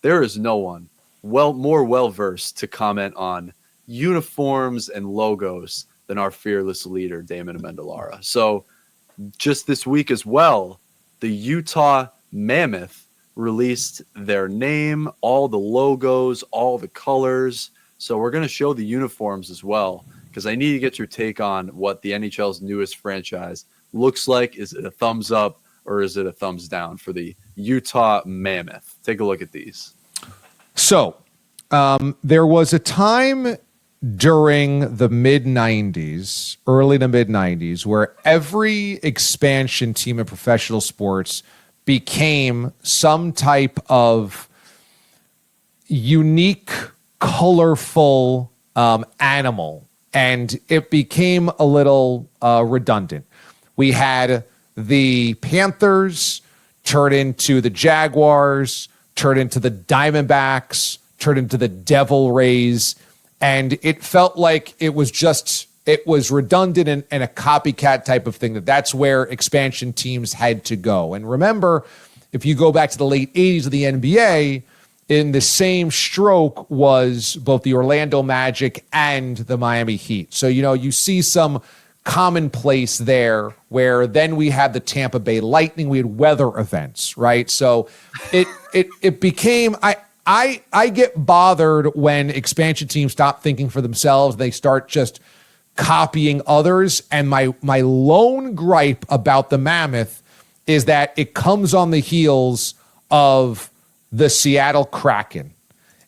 there is no one more well-versed to comment on uniforms and logos than our fearless leader, Damon Amendolara. So just this week as well, the Utah Mammoth released their name, all the logos, all the colors. So we're going to show the uniforms as well, because I need to get your take on what the NHL's newest franchise looks like. Is it a thumbs up or is it a thumbs down for the Utah Mammoth? Take a look at these. So there was a time during the mid-90s, early to mid-90s, where every expansion team in professional sports became some type of unique, colorful animal, and it became a little redundant. We had the Panthers turn into the Jaguars, turn into the Diamondbacks, turn into the Devil Rays, and it felt like it was redundant and a copycat type of thing. That's where expansion teams had to go. And remember, if you go back to the late 80s of the NBA, in the same stroke was both the Orlando Magic and the Miami Heat. So, you see some commonplace there, where then we had the Tampa Bay Lightning, we had weather events, right? So it became, I get bothered when expansion teams stop thinking for themselves. They start just copying others. And my lone gripe about the Mammoth is that it comes on the heels of the Seattle Kraken.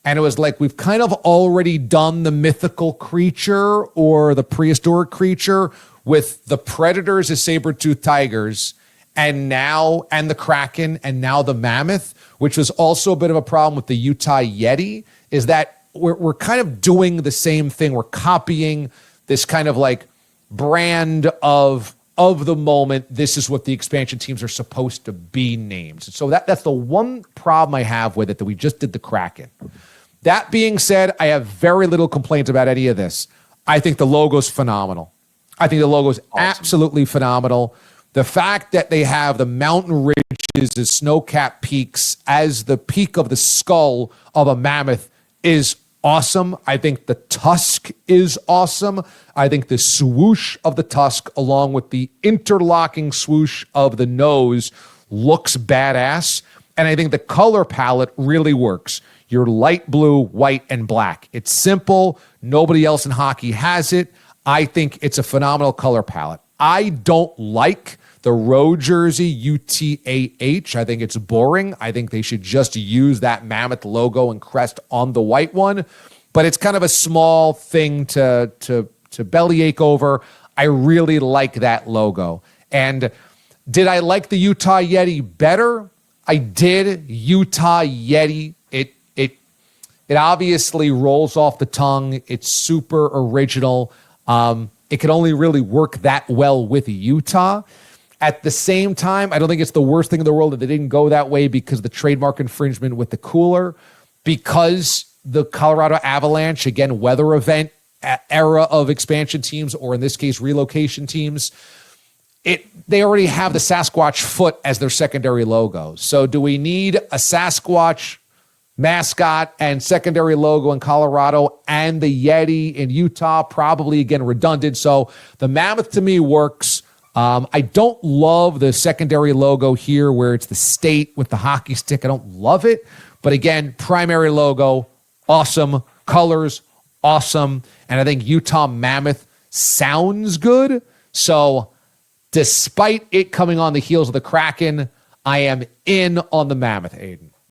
And it was like, we've kind of already done the mythical creature or the prehistoric creature with the Predators as saber-toothed tigers, and the Kraken, and now the Mammoth, which was also a bit of a problem with the Utah Yeti, is that we're kind of doing the same thing. We're copying this kind of like brand of the moment. This is what the expansion teams are supposed to be named. So that's the one problem I have with it, that we just did the Kraken. That being said, I have very little complaints about any of this. I think the logo's phenomenal. I think the logo's absolutely phenomenal. The fact that they have the mountain ridges, the snow-capped peaks as the peak of the skull of a mammoth is awesome. I think the tusk is awesome. I think the swoosh of the tusk, along with the interlocking swoosh of the nose, looks badass. And I think the color palette really works. You're light blue, white, and black. It's simple. Nobody else in hockey has it. I think it's a phenomenal color palette. I don't like the road jersey UTAH. I think it's boring. I think they should just use that mammoth logo and crest on the white one. But it's kind of a small thing to bellyache over. I really like that logo. And did I like the Utah Yeti better? I did. Utah Yeti. It obviously rolls off the tongue. It's super original. It can only really work that well with Utah. At the same time, I don't think it's the worst thing in the world that they didn't go that way because of the trademark infringement with the cooler, because the Colorado Avalanche, again, weather event era of expansion teams, or in this case, relocation teams, they already have the Sasquatch foot as their secondary logo. So do we need a Sasquatch mascot and secondary logo in Colorado and the Yeti in Utah? Probably, again, redundant. So the Mammoth to me works. I don't love the secondary logo here where it's the state with the hockey stick. I don't love it. But again, primary logo, awesome. Colors, awesome. And I think Utah Mammoth sounds good. So despite it coming on the heels of the Kraken, I am in on the Mammoth, Aiden.